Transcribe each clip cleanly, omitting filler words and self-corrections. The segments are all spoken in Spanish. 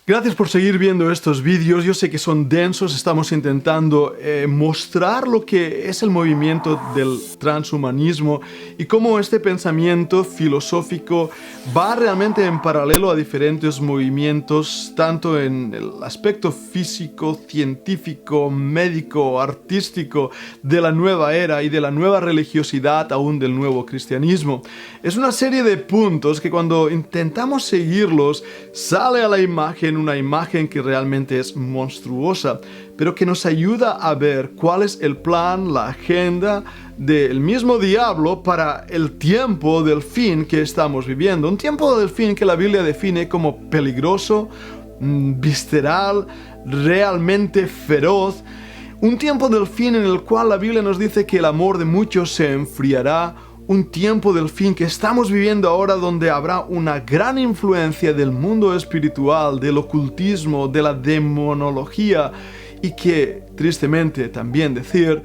Gracias por seguir viendo estos vídeos. Yo sé que son densos, estamos intentando mostrar lo que es el movimiento del transhumanismo y cómo este pensamiento filosófico va realmente en paralelo a diferentes movimientos, tanto en el aspecto físico, científico, médico, artístico de la nueva era y de la nueva religiosidad aún del nuevo cristianismo. Es una serie de puntos que cuando intentamos seguirlos sale a la imagen una imagen que realmente es monstruosa, pero que nos ayuda a ver cuál es el plan, la agenda del mismo diablo para el tiempo del fin que estamos viviendo. Un tiempo del fin que la Biblia define como peligroso, visceral, realmente feroz. Un tiempo del fin en el cual la Biblia nos dice que el amor de muchos se enfriará. Un tiempo del fin que estamos viviendo ahora donde habrá una gran influencia del mundo espiritual, del ocultismo, de la demonología y que, tristemente también decir,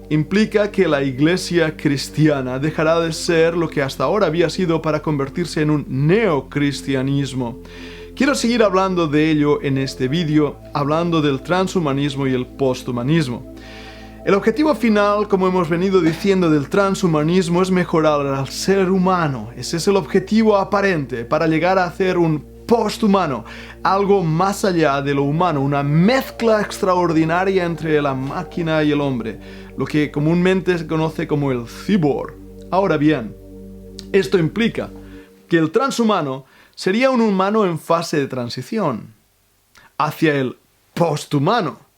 implica que la iglesia cristiana dejará de ser lo que hasta ahora había sido para convertirse en un neocristianismo. Quiero seguir hablando de ello en este vídeo, hablando del transhumanismo y el posthumanismo. El objetivo final, como hemos venido diciendo, del transhumanismo es mejorar al ser humano. Ese es el objetivo aparente para llegar a hacer un posthumano, algo más allá de lo humano, una mezcla extraordinaria entre la máquina y el hombre, lo que comúnmente se conoce como el cyborg. Ahora bien, esto implica que el transhumano sería un humano en fase de transición hacia el posthumano.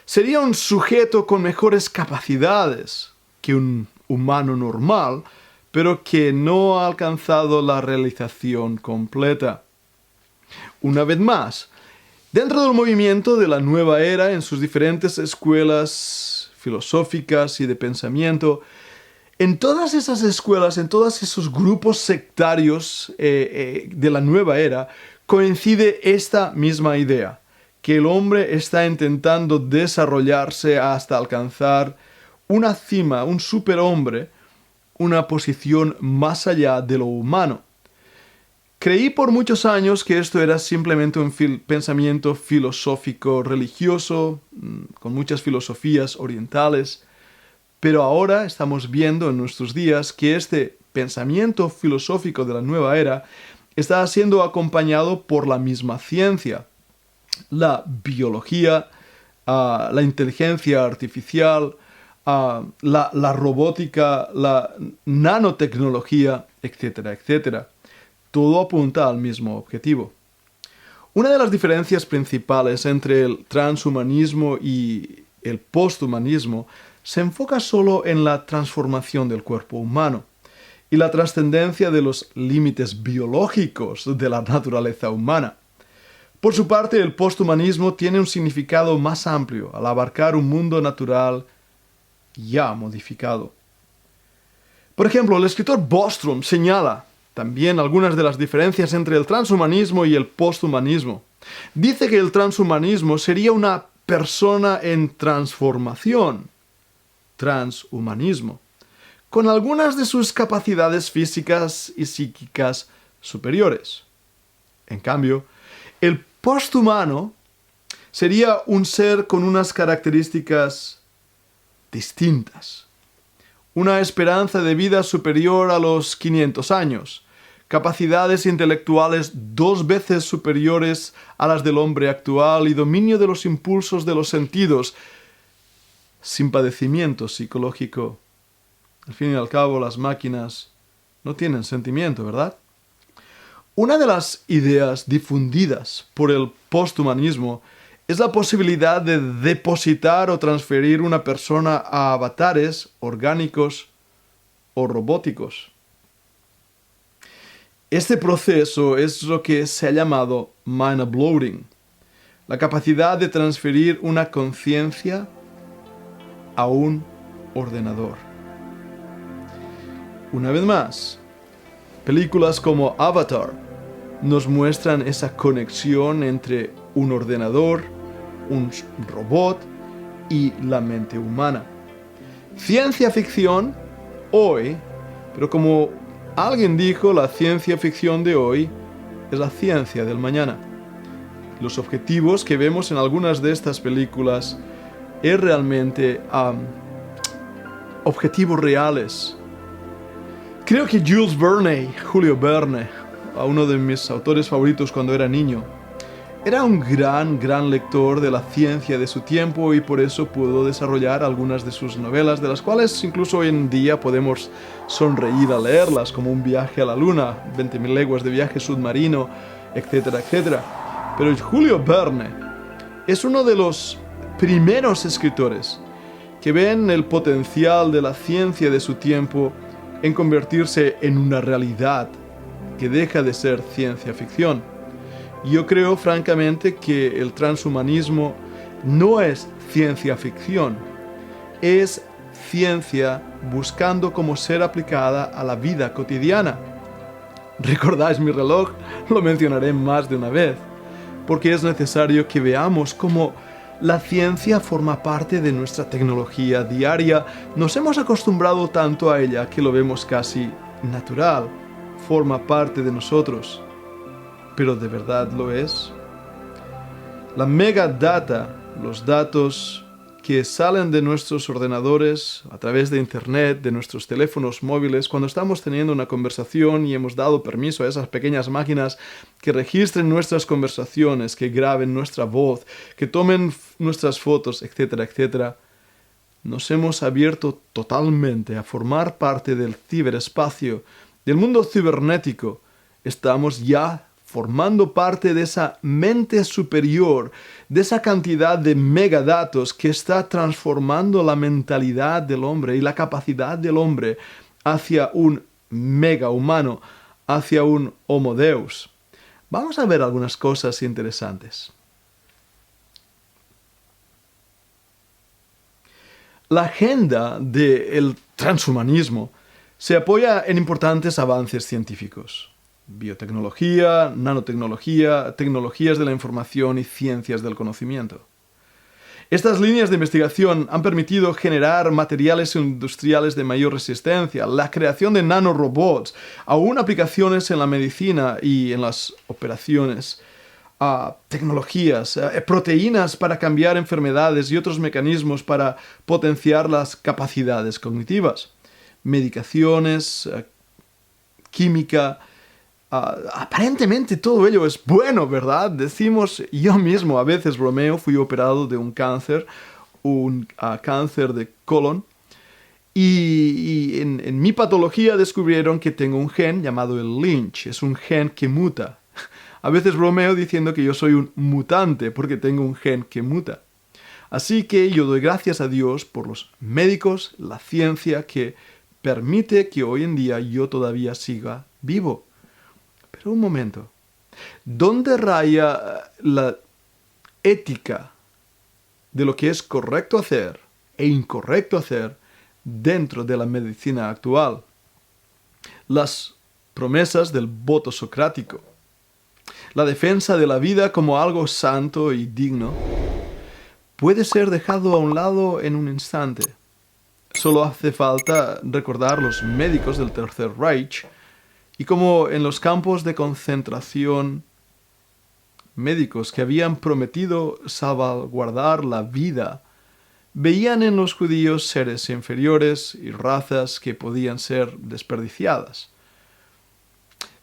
Sería un sujeto con mejores capacidades que un humano normal, pero que no ha alcanzado la realización completa. Una vez más, dentro del movimiento de la nueva era, en sus diferentes escuelas filosóficas y de pensamiento, en todas esas escuelas, en todos esos grupos sectarios de la nueva era, coincide esta misma idea, que el hombre está intentando desarrollarse hasta alcanzar una cima, un superhombre, una posición más allá de lo humano. Creí por muchos años que esto era simplemente un pensamiento filosófico religioso, con muchas filosofías orientales, pero ahora estamos viendo en nuestros días que este pensamiento filosófico de la nueva era está siendo acompañado por la misma ciencia. La biología, la inteligencia artificial, la robótica, la nanotecnología, etcétera, etcétera. Todo apunta al mismo objetivo. Una de las diferencias principales entre el transhumanismo y el posthumanismo se enfoca solo en la transformación del cuerpo humano y la trascendencia de los límites biológicos de la naturaleza humana. Por su parte, el posthumanismo tiene un significado más amplio al abarcar un mundo natural ya modificado. Por ejemplo, el escritor Bostrom señala también algunas de las diferencias entre el transhumanismo y el posthumanismo. Dice que el transhumanismo sería una persona en transformación, transhumanismo, con algunas de sus capacidades físicas y psíquicas superiores. En cambio, el posthumano sería un ser con unas características distintas. Una esperanza de vida superior a los 500 años, capacidades intelectuales 2 veces superiores a las del hombre actual y dominio de los impulsos de los sentidos, sin padecimiento psicológico. Al fin y al cabo, las máquinas no tienen sentimiento, ¿verdad? Una de las ideas difundidas por el posthumanismo es la posibilidad de depositar o transferir una persona a avatares orgánicos o robóticos. Este proceso es lo que se ha llamado mind uploading, la capacidad de transferir una conciencia a un ordenador. Una vez más, películas como Avatar nos muestran esa conexión entre un ordenador, un robot y la mente humana. Ciencia ficción hoy, pero como alguien dijo, la ciencia ficción de hoy es la ciencia del mañana. los objetivos que vemos en algunas de estas películas es realmente objetivos reales. Creo que Julio Verne, uno de mis autores favoritos cuando era niño, era un gran lector de la ciencia de su tiempo y por eso pudo desarrollar algunas de sus novelas, de las cuales incluso hoy en día podemos sonreír al leerlas, como Un viaje a la luna, 20.000 leguas de viaje submarino, etcétera, etcétera. Pero Julio Verne es uno de los primeros escritores que ven el potencial de la ciencia de su tiempo en convertirse en una realidad que deja de ser ciencia ficción. Yo creo francamente que el transhumanismo no es ciencia ficción, es ciencia buscando cómo ser aplicada a la vida cotidiana. ¿Recordáis mi reloj? Lo mencionaré más de una vez, porque es necesario que veamos cómo la ciencia forma parte de nuestra tecnología diaria. Nos hemos acostumbrado tanto a ella que lo vemos casi natural, forma parte de nosotros. ¿Pero de verdad lo es? La megadata, los datos que salen de nuestros ordenadores a través de internet, de nuestros teléfonos móviles, cuando estamos teniendo una conversación y hemos dado permiso a esas pequeñas máquinas que registren nuestras conversaciones, que graben nuestra voz, que tomen nuestras fotos, etcétera, etcétera, nos hemos abierto totalmente a formar parte del ciberespacio, del mundo cibernético. Estamos ya formando parte de esa mente superior, de esa cantidad de megadatos que está transformando la mentalidad del hombre y la capacidad del hombre hacia un mega humano, hacia un Homo Deus. Vamos a ver algunas cosas interesantes. La agenda del transhumanismo se apoya en importantes avances científicos. Biotecnología, nanotecnología, tecnologías de la información y ciencias del conocimiento. Estas líneas de investigación han permitido generar materiales industriales de mayor resistencia, la creación de nanorobots, aún aplicaciones en la medicina y en las operaciones, tecnologías, proteínas para cambiar enfermedades y otros mecanismos para potenciar las capacidades cognitivas, medicaciones, química. Aparentemente todo ello es bueno, ¿verdad? Decimos, yo mismo a veces bromeo, fui operado de un cáncer de colon, y en mi patología descubrieron que tengo un gen llamado el Lynch, es un gen que muta. A veces bromeo diciendo que yo soy un mutante porque tengo un gen que muta. Así que yo doy gracias a Dios por los médicos, la ciencia que permite que hoy en día yo todavía siga vivo. Pero un momento, ¿dónde raya la ética de lo que es correcto hacer e incorrecto hacer dentro de la medicina actual? Las promesas del voto socrático, la defensa de la vida como algo santo y digno, puede ser dejado a un lado en un instante. Solo hace falta recordar los médicos del Tercer Reich y como en los campos de concentración, médicos que habían prometido salvaguardar la vida, veían en los judíos seres inferiores y razas que podían ser desperdiciadas.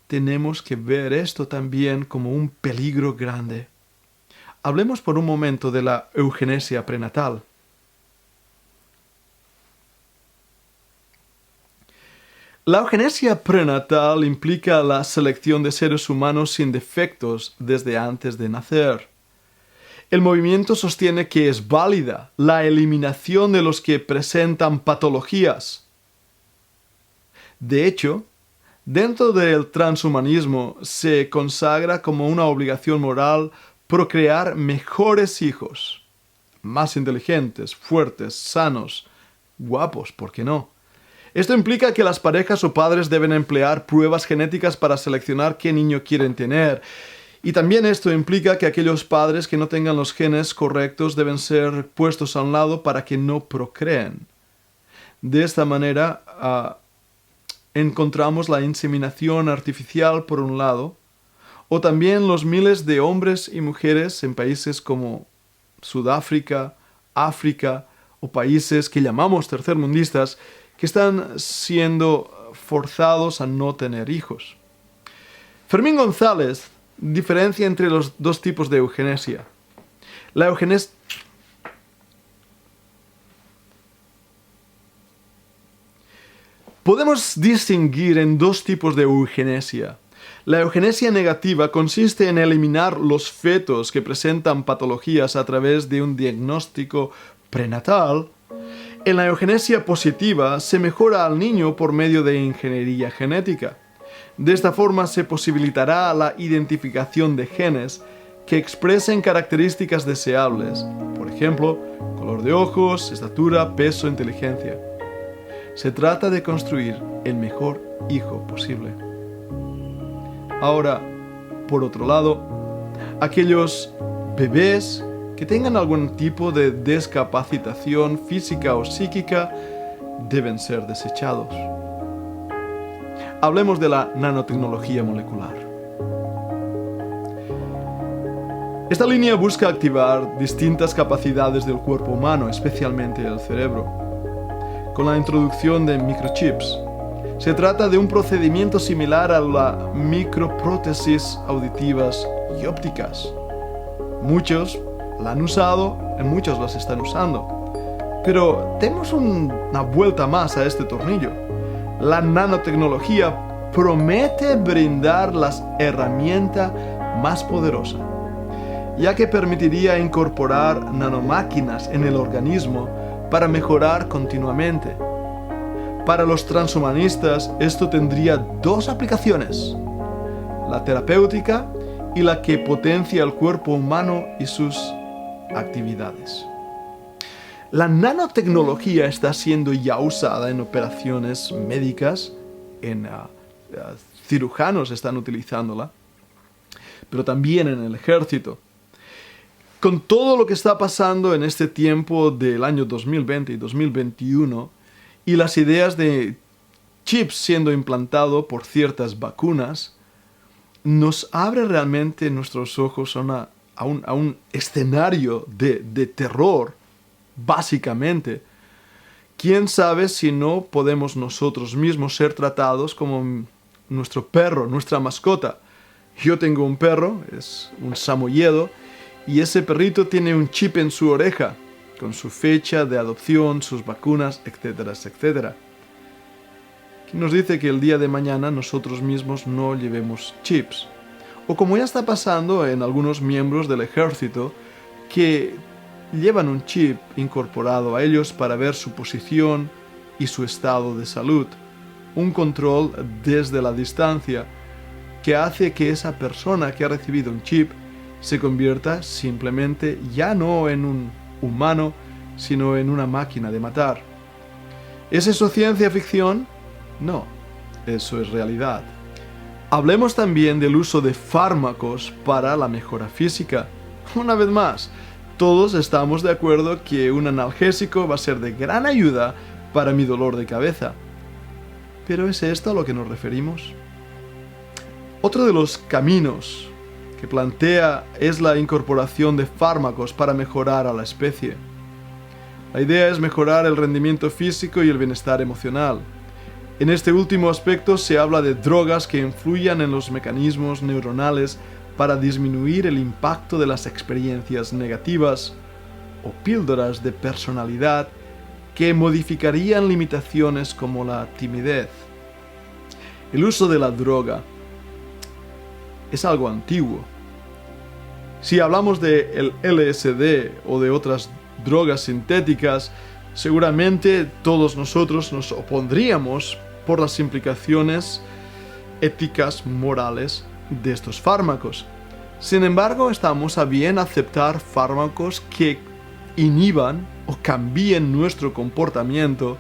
Tenemos que ver esto también como un peligro grande. Hablemos por un momento de la eugenesia prenatal. La eugenesia prenatal implica la selección de seres humanos sin defectos desde antes de nacer. El movimiento sostiene que es válida la eliminación de los que presentan patologías. De hecho, dentro del transhumanismo se consagra como una obligación moral procrear mejores hijos, más inteligentes, fuertes, sanos, guapos, ¿por qué no? Esto implica que las parejas o padres deben emplear pruebas genéticas para seleccionar qué niño quieren tener. Y también esto implica que aquellos padres que no tengan los genes correctos deben ser puestos a un lado para que no procreen. De esta manera encontramos la inseminación artificial por un lado, o también los miles de hombres y mujeres en países como Sudáfrica, África o países que llamamos tercermundistas que están siendo forzados a no tener hijos. Fermín González diferencia entre los dos tipos de eugenesia. La eugenesia... Podemos distinguir en dos tipos de eugenesia. La eugenesia negativa consiste en eliminar los fetos que presentan patologías a través de un diagnóstico prenatal. En la eugenesia positiva se mejora al niño por medio de ingeniería genética. De esta forma se posibilitará la identificación de genes que expresen características deseables, por ejemplo, color de ojos, estatura, peso, inteligencia. Se trata de construir el mejor hijo posible. Ahora, por otro lado, aquellos bebés que tengan algún tipo de discapacitación física o psíquica deben ser desechados. Hablemos de la nanotecnología molecular. Esta línea busca activar distintas capacidades del cuerpo humano, especialmente el cerebro, con la introducción de microchips. Se trata de un procedimiento similar a las microprótesis auditivas y ópticas. Muchos la han usado y muchos las están usando. Pero demos una vuelta más a este tornillo. La nanotecnología promete brindar la herramienta más poderosa, ya que permitiría incorporar nanomáquinas en el organismo para mejorar continuamente. Para los transhumanistas esto tendría dos aplicaciones: la terapéutica y la que potencia el cuerpo humano y sus actividades. La nanotecnología está siendo ya usada en operaciones médicas, cirujanos están utilizándola, pero también en el ejército. Con todo lo que está pasando en este tiempo del año 2020 y 2021 y las ideas de chips siendo implantados por ciertas vacunas, nos abre realmente nuestros ojos a un escenario de terror, básicamente. ¿Quién sabe si no podemos nosotros mismos ser tratados como nuestro perro, nuestra mascota? Yo tengo un perro, es un samoyedo, y ese perrito tiene un chip en su oreja, con su fecha de adopción, sus vacunas, etcétera, etcétera. ¿Quién nos dice que el día de mañana nosotros mismos no llevemos chips? O como ya está pasando en algunos miembros del ejército, que llevan un chip incorporado a ellos para ver su posición y su estado de salud. Un control desde la distancia que hace que esa persona que ha recibido un chip se convierta simplemente ya no en un humano, sino en una máquina de matar. ¿Es eso ciencia ficción? No, eso es realidad. Hablemos también del uso de fármacos para la mejora física. Una vez más, todos estamos de acuerdo que un analgésico va a ser de gran ayuda para mi dolor de cabeza. ¿Pero es esto a lo que nos referimos? Otro de los caminos que plantea es la incorporación de fármacos para mejorar a la especie. La idea es mejorar el rendimiento físico y el bienestar emocional. En este último aspecto se habla de drogas que influyan en los mecanismos neuronales para disminuir el impacto de las experiencias negativas, o píldoras de personalidad que modificarían limitaciones como la timidez. El uso de la droga es algo antiguo. Si hablamos de el LSD o de otras drogas sintéticas, seguramente todos nosotros nos opondríamos por las implicaciones éticas, morales de estos fármacos. Sin embargo, estamos a bien aceptar fármacos que inhiban o cambien nuestro comportamiento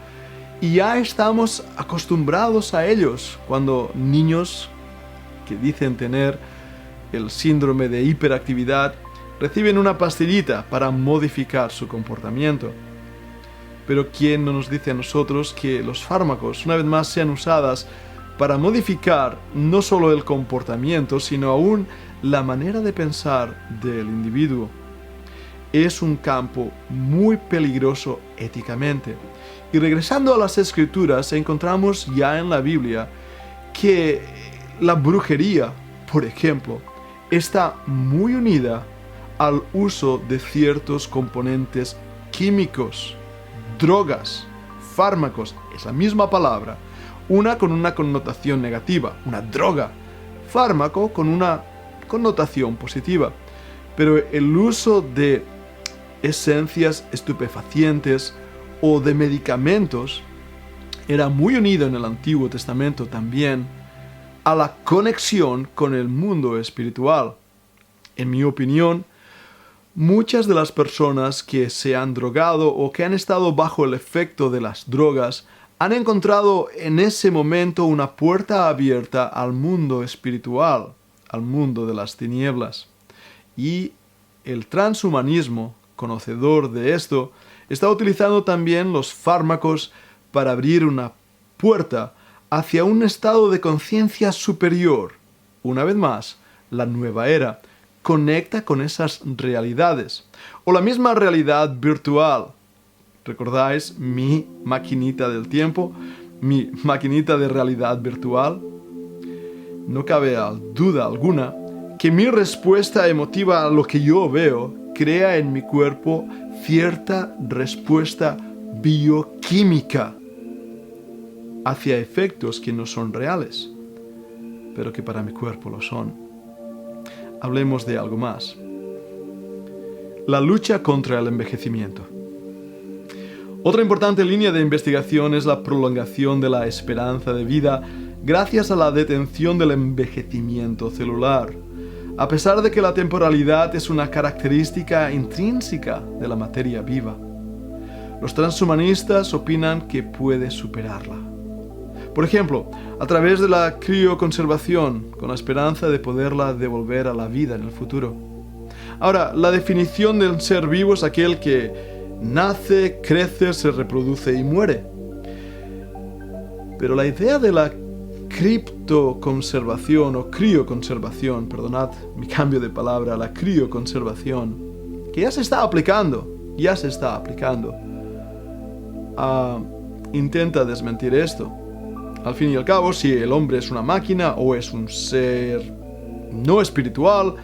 y ya estamos acostumbrados a ellos cuando niños que dicen tener el síndrome de hiperactividad reciben una pastillita para modificar su comportamiento. Pero ¿quién no nos dice a nosotros que los fármacos, una vez más, sean usadas para modificar no solo el comportamiento, sino aún la manera de pensar del individuo. Es un campo muy peligroso éticamente. Y regresando a las Escrituras, encontramos ya en la Biblia que la brujería, por ejemplo, está muy unida al uso de ciertos componentes químicos, drogas, fármacos, es la misma palabra, una con una connotación negativa, una droga, fármaco con una connotación positiva. Pero el uso de esencias estupefacientes o de medicamentos era muy unido en el Antiguo Testamento también a la conexión con el mundo espiritual. En mi opinión, muchas de las personas que se han drogado o que han estado bajo el efecto de las drogas han encontrado en ese momento una puerta abierta al mundo espiritual, al mundo de las tinieblas. Y el transhumanismo, conocedor de esto, está utilizando también los fármacos para abrir una puerta hacia un estado de conciencia superior. Una vez más, la nueva era conecta con esas realidades. O la misma realidad virtual. ¿Recordáis mi maquinita del tiempo? Mi maquinita de realidad virtual. No cabe duda alguna que mi respuesta emotiva a lo que yo veo crea en mi cuerpo cierta respuesta bioquímica hacia efectos que no son reales, pero que para mi cuerpo lo son. Hablemos de algo más. La lucha contra el envejecimiento. Otra importante línea de investigación es la prolongación de la esperanza de vida gracias a la detención del envejecimiento celular, a pesar de que la temporalidad es una característica intrínseca de la materia viva. Los transhumanistas opinan que puede superarla. Por ejemplo, a través de la crioconservación, con la esperanza de poderla devolver a la vida en el futuro. Ahora, la definición del ser vivo es aquel que nace, crece, se reproduce y muere. Pero la idea de la criptoconservación o crioconservación, perdonad mi cambio de palabra, la crioconservación, que ya se está aplicando, intenta desmentir esto. Al fin y al cabo, si el hombre es una máquina o es un ser no espiritual,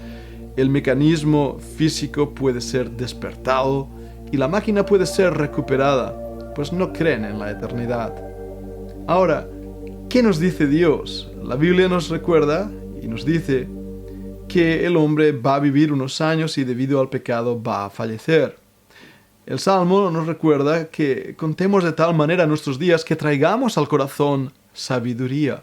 el mecanismo físico puede ser despertado y la máquina puede ser recuperada, pues no creen en la eternidad. Ahora, ¿qué nos dice Dios? La Biblia nos recuerda y nos dice que el hombre va a vivir unos años y debido al pecado va a fallecer. El Salmo nos recuerda que contemos de tal manera nuestros días que traigamos al corazón sabiduría.